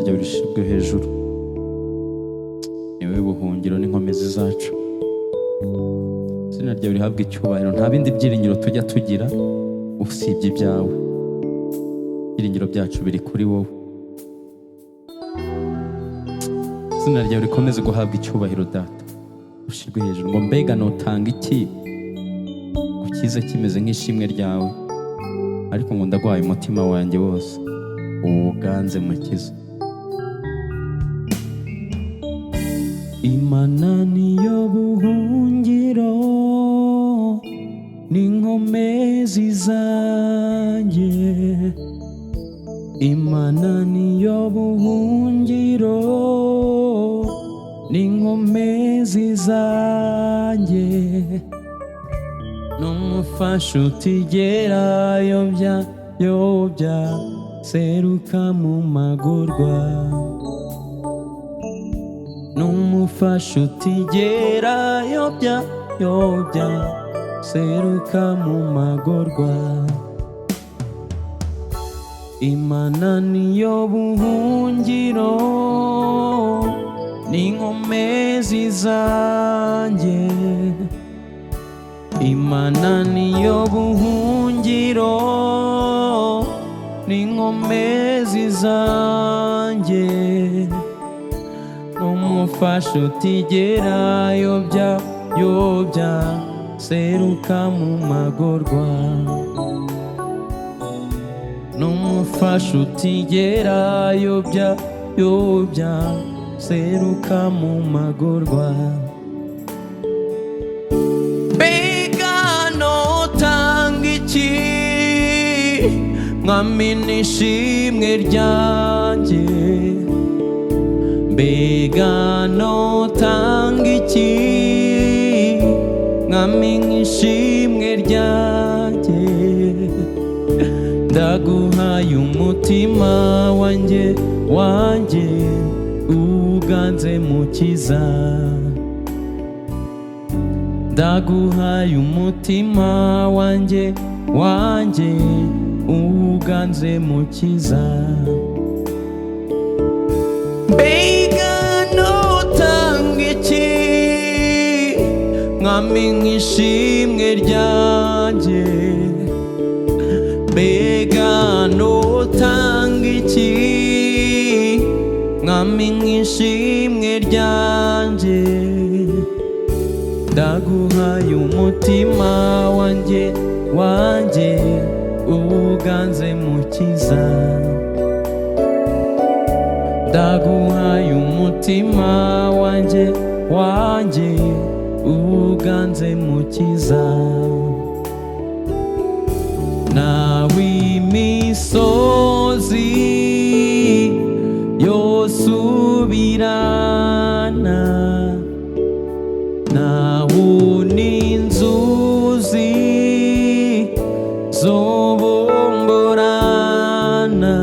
ryawe rishibwe hejuru. Niwe buhungiro n'inkomezi zacu. Izina ryawe rihabwe icyubahiro. Nta bindi byiringiro tujya tugira usibye ibyawe. Ibyiringiro byacu biri kuri wowe. Izina ryawe rikomeze guhabwa icyubahiro data. Ushirwe hejuru. Ngo mbega notanga iki ukize kimeze nk'ishimwe ryawe, ariko ngo ndagwaye umutima wanjye wose uwuganze mukiza. Imana niyo buhungiro n'inkomezi zanjye. Imana niyo buhungiro n'inkomezi zanjye. N'umufasha utigera yobya seruka mu magorwa. N'umufasha utigera yobya seruka mu magorwa. Imana niyo buhungiro n'inkomezi zanjye. Imana niyo buhungiro n'inkomezi zanjye. N'umufasha utigera yobya seruka mu magorwa. N'umufasha utigera yobya seruka mu magorwa. Mwami n'ishimwe ryanjye. Mbega notanga iki mwami n'ishimwe ryanjye. Ndaguhaye umutima wanjye uganze mukiza. Ndaguhaye umutima wanjye uganze mukiza. Mbega notanga iki mwami nk'ishimwe ryanjye. Mbega notanga iki mwami nk'ishimwe ryanjye. Ndaguhaye umutima wanjye uganze mukiza. Ndaguhaye umutima wanjye uganze mukiza. Nawe imisozi yosubirana, nawe n'inzuzi zobomborana.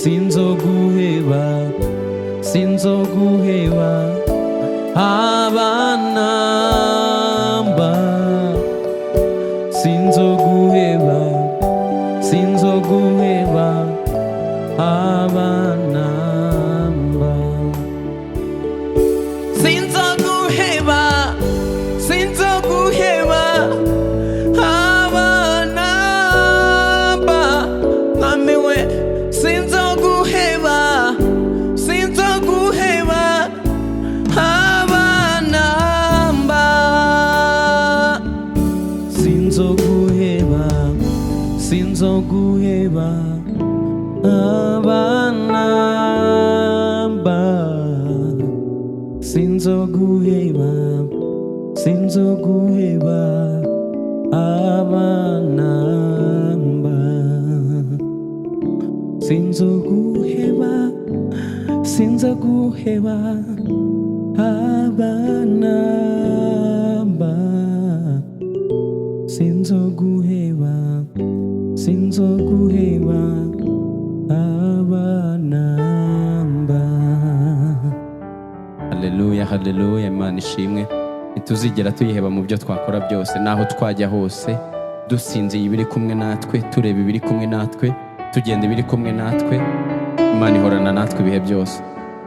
Sinzoguheba abanamba. Sinzoguheba abanamba. Sinzoguheba abanamba. Mwami we sinzoguheba abanamba. Sinzoguheba abanamba. Sinzoguheba abanamba. Sinzoguheba abanamba. Sinzoguheba abanamba. Haleluya, haleluya. Imana ishimwe. Ntituzigera tuyiheba mu byo twakora byose, naho twajya hose. dusinziye ibiri kumwe natwe, tureba ibiri kumwe natwe, tugenda ibiri kumwe natwe. Imana ihorana natwe ibihe byose.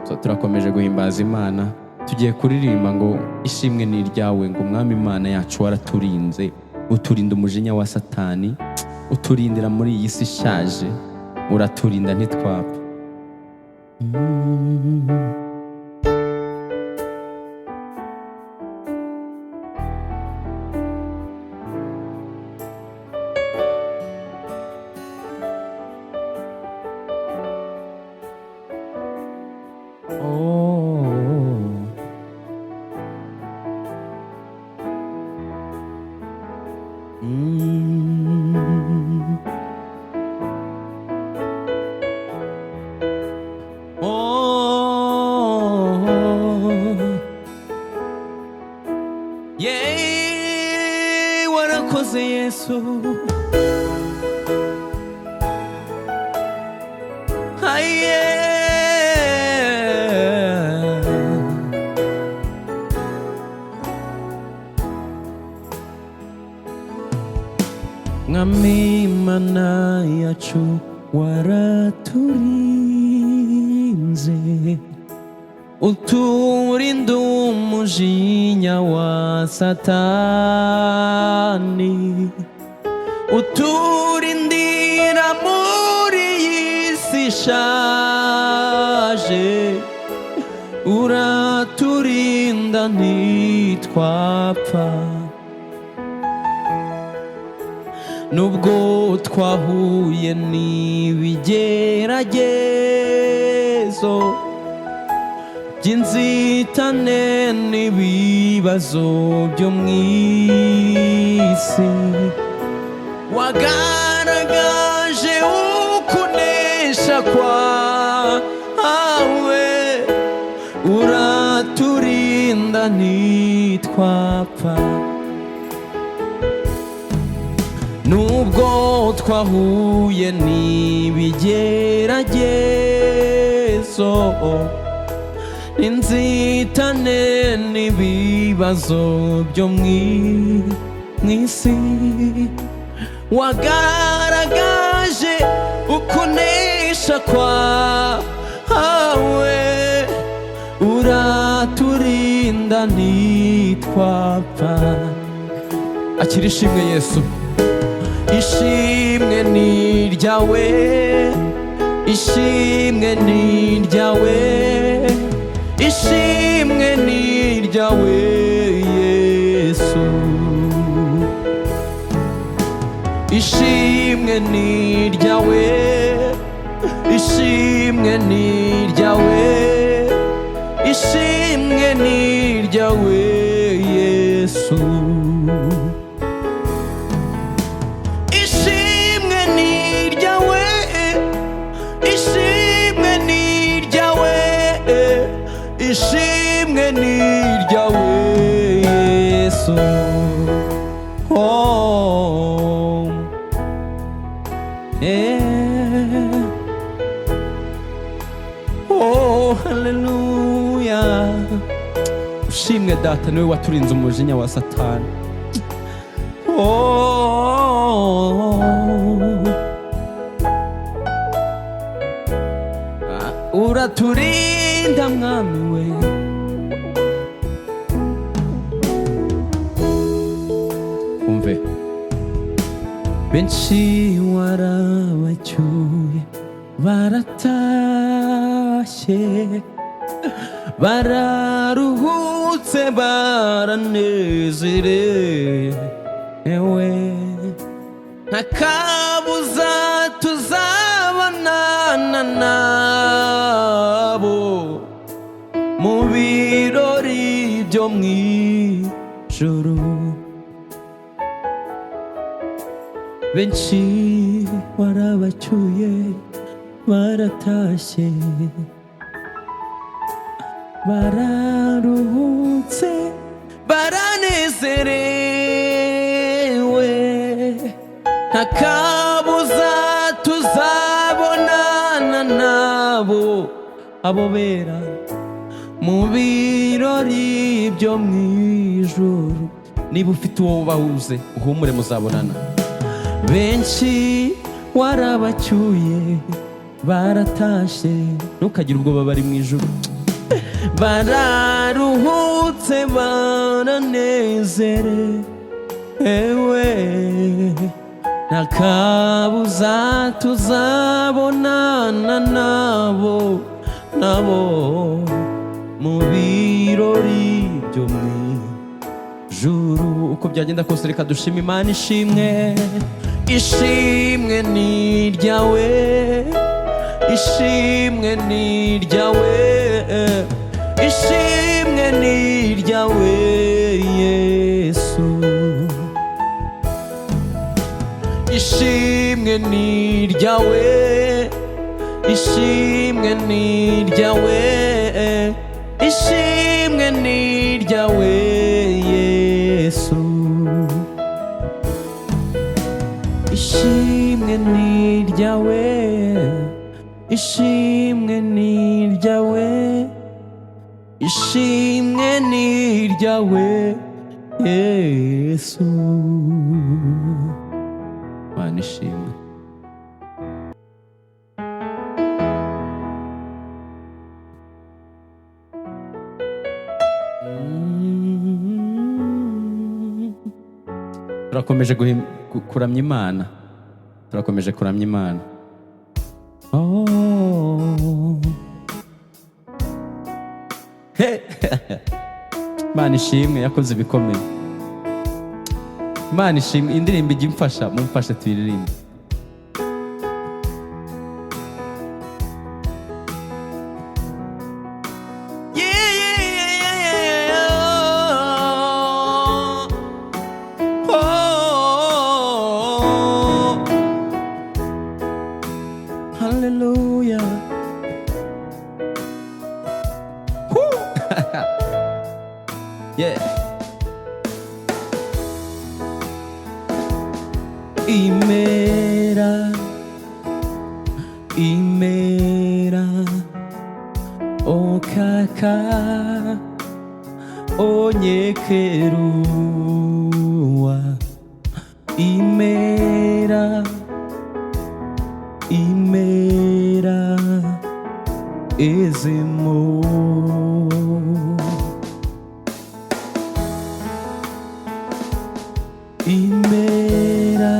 So turakomeje guhimbaza Imana, tugiye kuririmba ngo ishimwe ni iryawe, ngo Umwami Imana yacu waraturinze, uturinda umujinya wa Satani, uturindira muri iyi si ishaje, uraturinda ntitwapfa. Warakoze Yesu, Mwami Imana yacu waraturinze, uturinda umujinya wa Satani, uturindira muri iyi si ishaje, uraturinda ntitwapfa. Nubwo twahuye n'ibigeragezo by'inzitane n'ibibazo byo mu isi, wagaragaje ukunesha kwawe, uraturinda ntitwapfa. Nubwo twahuye n'ibigeragezo, inzitane n'ibibazo byo mu isi, wagaragaje ukunesha kwawe, uraturinda ntitwapfa. Akira ishimwe Yesu. Ishimwe ni iryawe, ishimwe ni iryawe, ishimwe ni iryawe Yesu. Ishimwe ni iryawe, ishimwe ni iryawe, ishimwe ni iryawe Yesu. Ishimwe ni iryawe Yesu. Oh, yeah. Oh, hallelujah. Ushimwe Data, niwe waturinze umujinya wa Satani. Oh, uraturinda Mwami we. Umve, benshi warabacyuye, baratashye, bararuhutse, baranezerewe, nta kabuza tuzabonana nabo mu birori byo mu ijuru. Benshi warabacyuye, baratashye, bararuhutse, baranezerewe, nta kabuza tuzabonana nabo, abo bera mu birori byo mu ijuru. Niba ufite uwo ubahuze, uhumure, muzabonana. Benshi warabacyuye, baratashe, ntukagire ubwoba, bari mu ijuru. Bararuhutse baranezerewe, nta kabuza tuzabonana nabo mu birori byo mu ijuru. Uko byagenda kose reka dushime Imana. Ishimwe, ishimwe ni iryawe, ishimwe ni iryawe, ishimwe ni iryawe Yesu. Ishimwe ni iryawe, ishimwe ni iryawe, ishimwe ni iryawe Yesu. Ishimwe ni iryawe, ishimwe ni iryawe, ishimwe ni iryawe Yesu. Mana ishimwe. Turakomeje kuramya Imana, turakomeje kuramya Imana. Imana ishimwe, yakoze ibikomeye. Imana ishimwe. Indirimbo ijya imfasha, mumfashe tuyiririmbe. Hallelujah. Yeah. Imera, imera, o kaka, o nyekerua. Imera, imera, ezemo. Imera,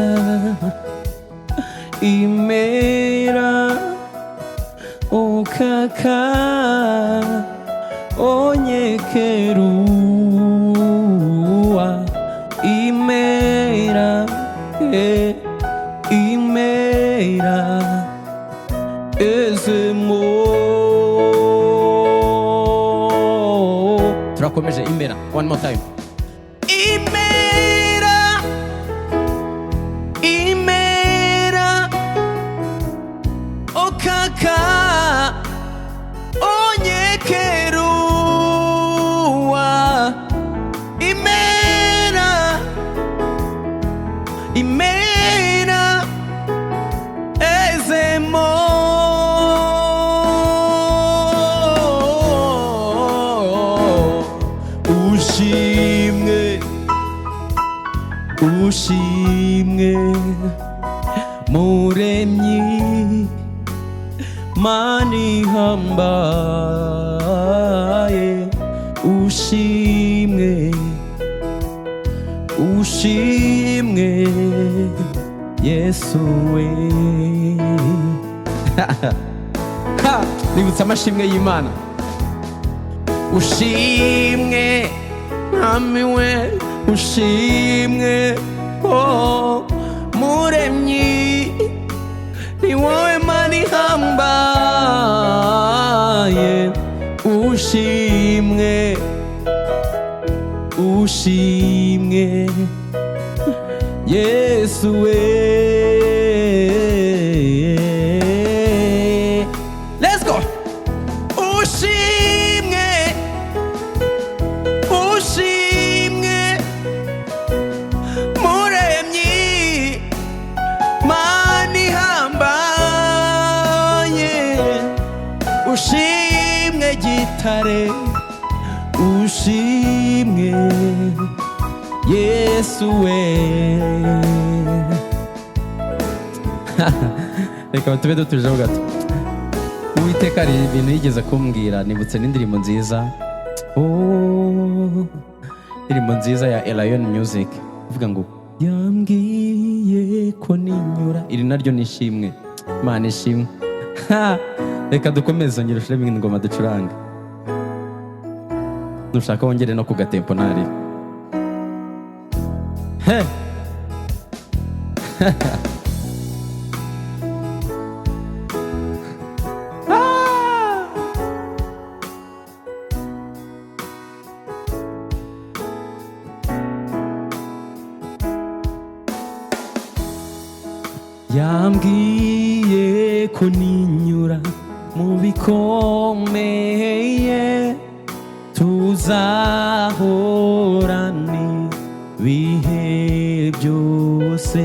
imera, o kaka, o nyekerua. Imera, imera, ezemo. Turakomeje imera, one more time. Imena ezemo. Ushimwe, ushimwe Muremyi, Mani hambaye. Ushimwe, ushimwe Yesu we. Nibutsa amashimwe y'Imana. Ushimwe Mwami we, ushimwe oh Muremyi, ni wowe Mani hambaye. Ushimwe, ushimwe Yesu we. Let's go. Ushimwe, ushimwe Muremyi, Mani hambaye. Ushimwe Gitare, ushimwe Yesu we. Reka tube dutujeho gato. Uwiteka hari ibintu yigeze kumbwira, nibutse n'indirimbo nziza, indirimbo nziza ya Elion Music ivuga ngo yambwiye ko ninyura. Iri naryo nishimwe, Imana ishimwe. Reka dukomeze, ongera ushiremo ingoma ducuranga, nushaka wongere no ku gatempo ntari. Yambwiye ko ninyura mu bikomeye tuzahorana ibihe byose,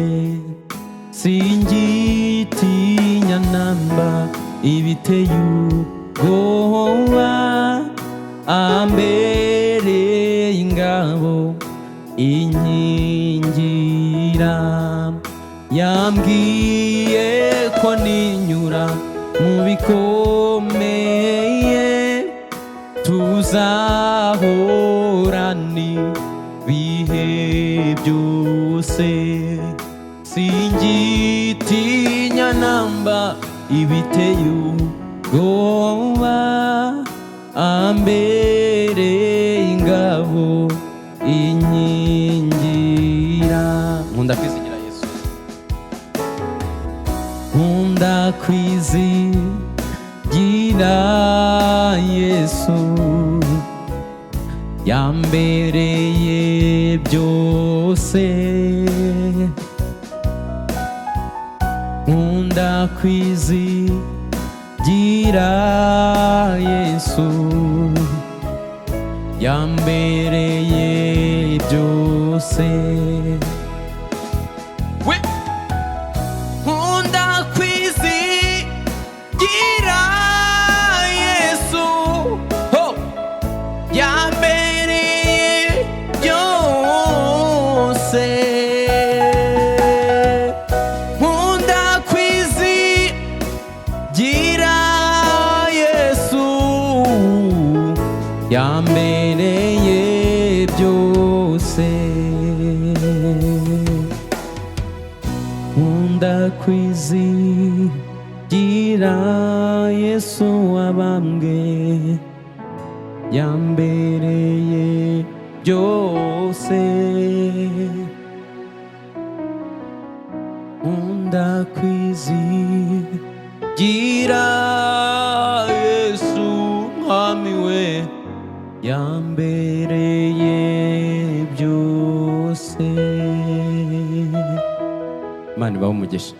singitinya namba ibiteye ubwoba, ambereye ingabo inkingira. Yambwiye ko ninyura mu bikomeye tuzahorana ibihe byose, singitinya namba ibiteye ubwoba, ambereye ingabo inkingira. Nkunda kwizigira Yesu, nkunda kwizigira Yesu, yambereye byose. Nkunda kwizigira Yesu, yambereye byose. Nkunda kwizigira Yesu, yambereye byose. Nkunda kwizigira Yesu, yambereye byose. Nkunda kwizigira Yesu wabambwe, yambereye byose. Nkunda kwizigira Yesu mwami we, yambereye byose. Imana ibahe umugisha.